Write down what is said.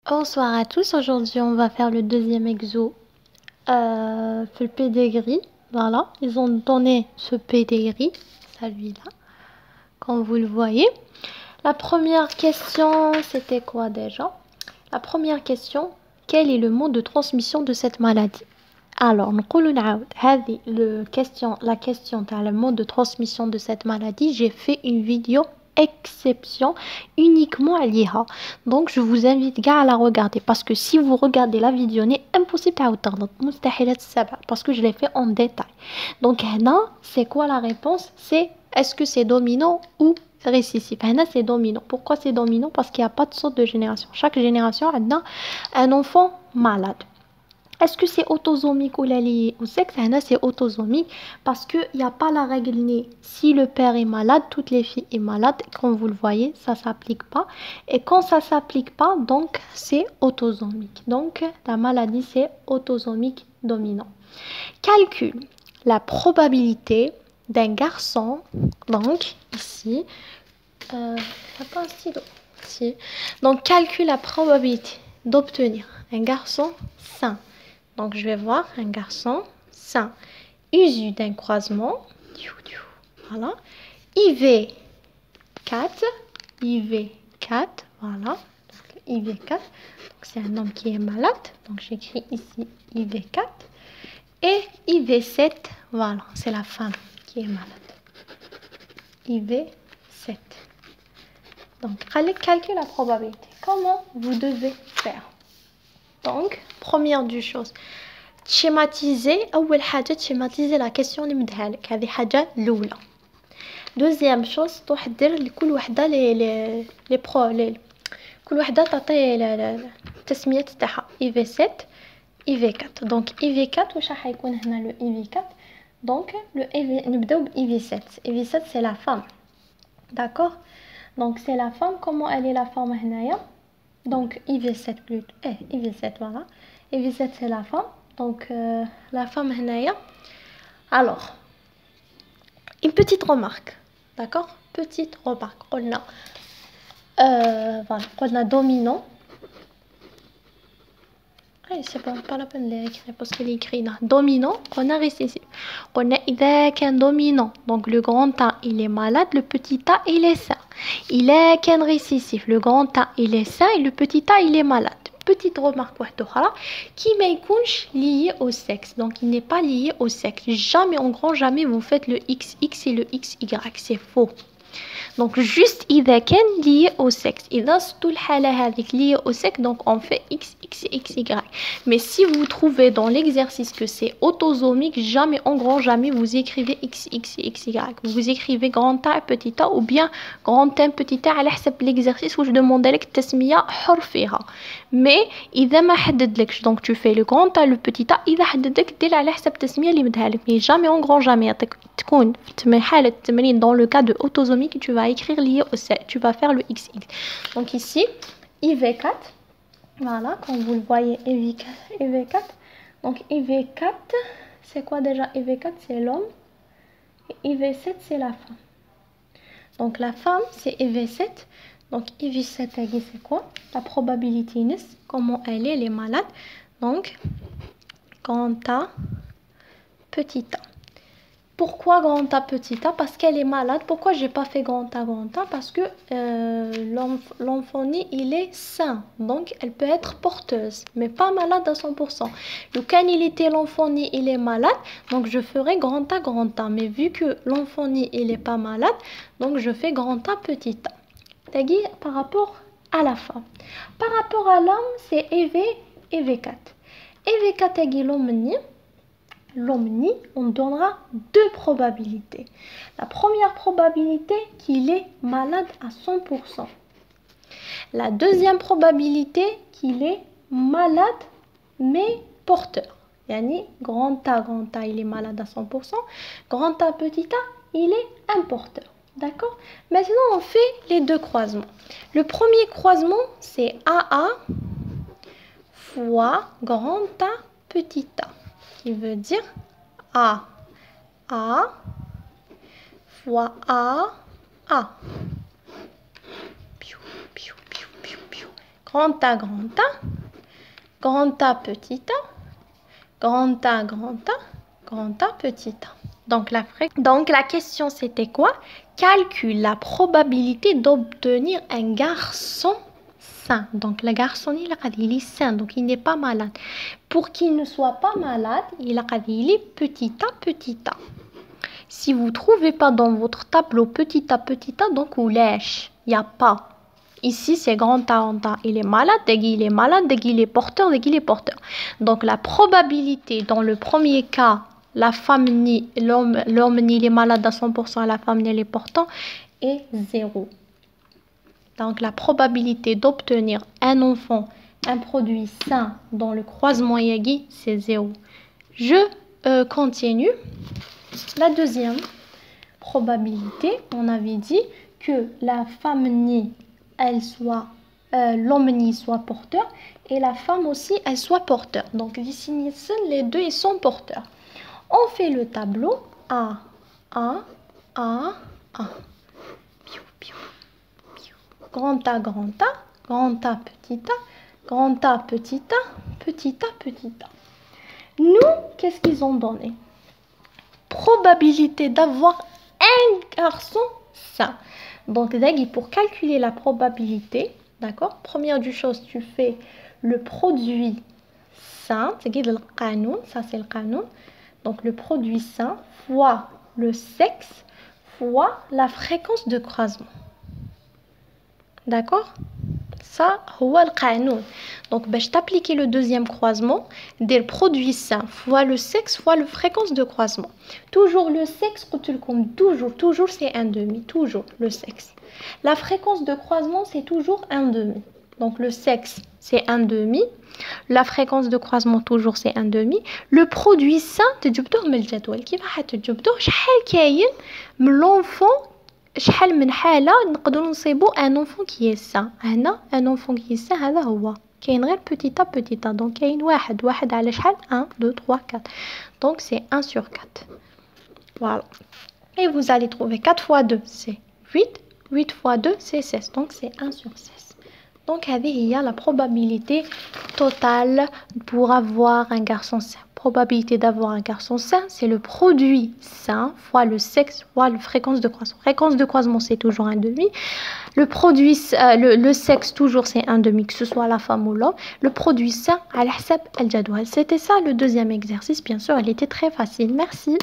Bonsoir à tous, aujourd'hui on va faire le deuxième exo le pédégris. Voilà, ils ont donné ce pédégris, celui-là, comme vous le voyez. La première question, c'était quoi déjà? La première question, quel est le mode de transmission de cette maladie? Alors, la question dans le mode de transmission de cette maladie, j'ai fait une vidéo exception uniquement à l'IA. Donc, je vous invite à la regarder parce que si vous regardez la vidéo, c'est impossible parce que je l'ai fait en détail. Donc, là, c'est quoi la réponse? C'est est-ce que c'est dominant ou récessif? Là, c'est dominant. Pourquoi c'est dominant? Parce qu'il n'y a pas de sorte de génération. Chaque génération a un enfant malade. Est-ce que c'est autosomique ou lié au sexe? C'est autosomique parce qu'il n'y a pas la règle née. Si le père est malade, toutes les filles sont malades. Comme vous le voyez, ça ne s'applique pas. Et quand ça ne s'applique pas, donc c'est autosomique. Donc la maladie, c'est autosomique dominant. Calcule la probabilité d'un garçon, donc ici, il n'y a pas un stylo. Ici. Donc calcule la probabilité d'obtenir un garçon sain. Donc, je vais voir un garçon sain, issu d'un croisement. Voilà. IV4. IV4. Voilà. Donc, IV4. Donc, c'est un homme qui est malade. Donc, j'écris ici IV4. Et IV7. Voilà. C'est la femme qui est malade. IV7. Donc, allez calculer la probabilité. Comment vous devez faire? Donc, première du chose, schématiser la question اللي مديها لك هذه حاجة الأولى. Deuxième chose تحضر لكل وحدة كل وحدة تعطي التسمية تاعها IV7 IV4. Donc IV4 واش راح يكون هنا le IV4. Donc نبداو ب IV7. IV7 c'est la femme. D'accord? Donc c'est la femme. Comment elle est la femme هنايا? Donc IV7 plutôt. IV7 voilà. IV7 c'est la femme. Donc la femme هنايا. Alors une petite remarque. D'accord? Petite remarque. قلنا voilà, قلنا dominant. C'est bon, pas la peine de l'écrire parce qu'il est écrit là. Dominant, on a récessif. On a إذا كان dominant. Donc le grand A il est malade, le petit A il est sain. Il est qu'un récessif. Le grand A il est sain et le petit A il est malade. Petite remarque qui n'est lié au sexe. Donc il n'est pas lié au sexe. Jamais, en grand jamais, vous faites le XX et le XY. C'est faux. Donc juste إذا كان lié au sexe. إذا tout الحالة هذيك lié au sexe, donc on fait X, X, X, Y. Mais si vous trouvez dans l'exercice que c'est autosomique, jamais, en grand jamais, vous écrivez X, X, X, Y. Vous écrivez grand A, petit a, ou bien grand M, petit a, على حسب l'exercice où je demande لك التسمية حر فيها. Mais إذا ما حددلكش, donc tu fais le grand A, le petit a, إذا حددلك دير على حسب التسمية اللي مديها لك. Mais jamais, en grand jamais, تكون في حالة التمرين dans le cas de autosomique, tu vas écrire lié au sexe, tu vas faire le XX. Donc ici, IV4, voilà, comme vous le voyez, IV4. Donc IV4, c'est quoi déjà? IV4, c'est l'homme, et IV7, c'est la femme. Donc la femme, c'est IV7. Donc IV7, c'est quoi? La probabilité, comment elle est malade. Donc, grand A, petit a. Pourquoi grand A, petit a? Parce qu'elle est malade. Pourquoi j'ai pas fait grand A? Parce que l'enfant-né, il est sain. Donc, elle peut être porteuse, mais pas malade à 100%. Le cas, il était l'enfant-né, il est malade. Donc, je ferai grand A, grand A. Mais vu que l'enfant-né, il est pas malade, donc je fais grand A, petit a. C'est-à-dire par rapport à la femme. Par rapport à l'homme, c'est EV4. EV4 est l'omni, on donnera deux probabilités. La première probabilité qu'il est malade à 100%. La deuxième probabilité qu'il est malade mais porteur. Yani grand A, il est malade à 100%. Grand A, petit a, il est un porteur. D'accord? Maintenant, on fait les deux croisements. Le premier croisement, c'est AA fois grand A, petit a. Qui veut dire A fois A. grand A, grand A, grand A, petit A, grand A, grand A, grand A, petit A. Donc la question c'était quoi? Calcule la probabilité d'obtenir un garçon sain. Donc le garçon il est sain, donc il n'est pas malade. Pour qu'il ne soit pas malade, il est petit a, petit a. Si vous ne trouvez pas dans votre tableau petit a, donc vous lâchez. Il n'y a pas. Ici, c'est grand A, grand A. Il est malade, dès qu'il est malade, dès qu'il est porteur, dès qu'il est porteur. Donc la probabilité dans le premier cas, la femme ni l'homme ni il est malade à 100%, la femme ni elle est portant, est 0. Donc la probabilité d'obtenir un enfant, un produit sain dans le croisement Yagi, c'est 0. Je continue. La deuxième probabilité, on avait dit que la femme ni elle soit l'homme ni soit porteur et la femme aussi elle soit porteur. Donc ici les deux ils sont porteurs. On fait le tableau A. Piou, piou, piou. Grand A, grand A, grand A, petit A, grand A, petit A, petit A, petit A. Nous, qu'est-ce qu'ils ont donné? Probabilité d'avoir un garçon sain. Donc, pour calculer la probabilité, d'accord? Première du chose, tu fais le produit sain, c'est le canon, ça c'est le canon. Donc, le produit sain fois le sexe fois la fréquence de croisement. D'accord? Ça, c'est le canon. Donc, je t'appliquer le deuxième croisement des produits sains fois le sexe fois la fréquence de croisement. Toujours le sexe, toujours c'est 1,5. Toujours le sexe. La fréquence de croisement, c'est toujours 1,5. Donc, le sexe, c'est 1,5. La fréquence de croisement, toujours, c'est 1,5. Le produit sain, tu تجبدوه من الجدول. كيف تجبدوه؟ شحال كاين من l'enfant شحال من حالة نقدروا نصيبوا un enfant qui est sain. هنا un enfant qui est sain هذا هو. كاين غير petit a petit a. Donc كاين واحد على شحال 1 2 3 4. Donc c'est 1 sur 4. Voilà. Et vous allez trouver 4 fois 2 c'est 8, 8 fois 2 c'est 16. Donc c'est 1 sur 16. Donc, il y a la probabilité totale pour avoir un garçon sain. Probabilité d'avoir un garçon sain, c'est le produit sain fois le sexe fois la fréquence de croisement. Fréquence de croisement, c'est toujours 1,5. Le produit, le sexe, toujours, c'est 1,5, que ce soit la femme ou l'homme. Le produit sain, à l'hsab al-jadwal. C'était ça le deuxième exercice. Bien sûr, elle était très facile. Merci.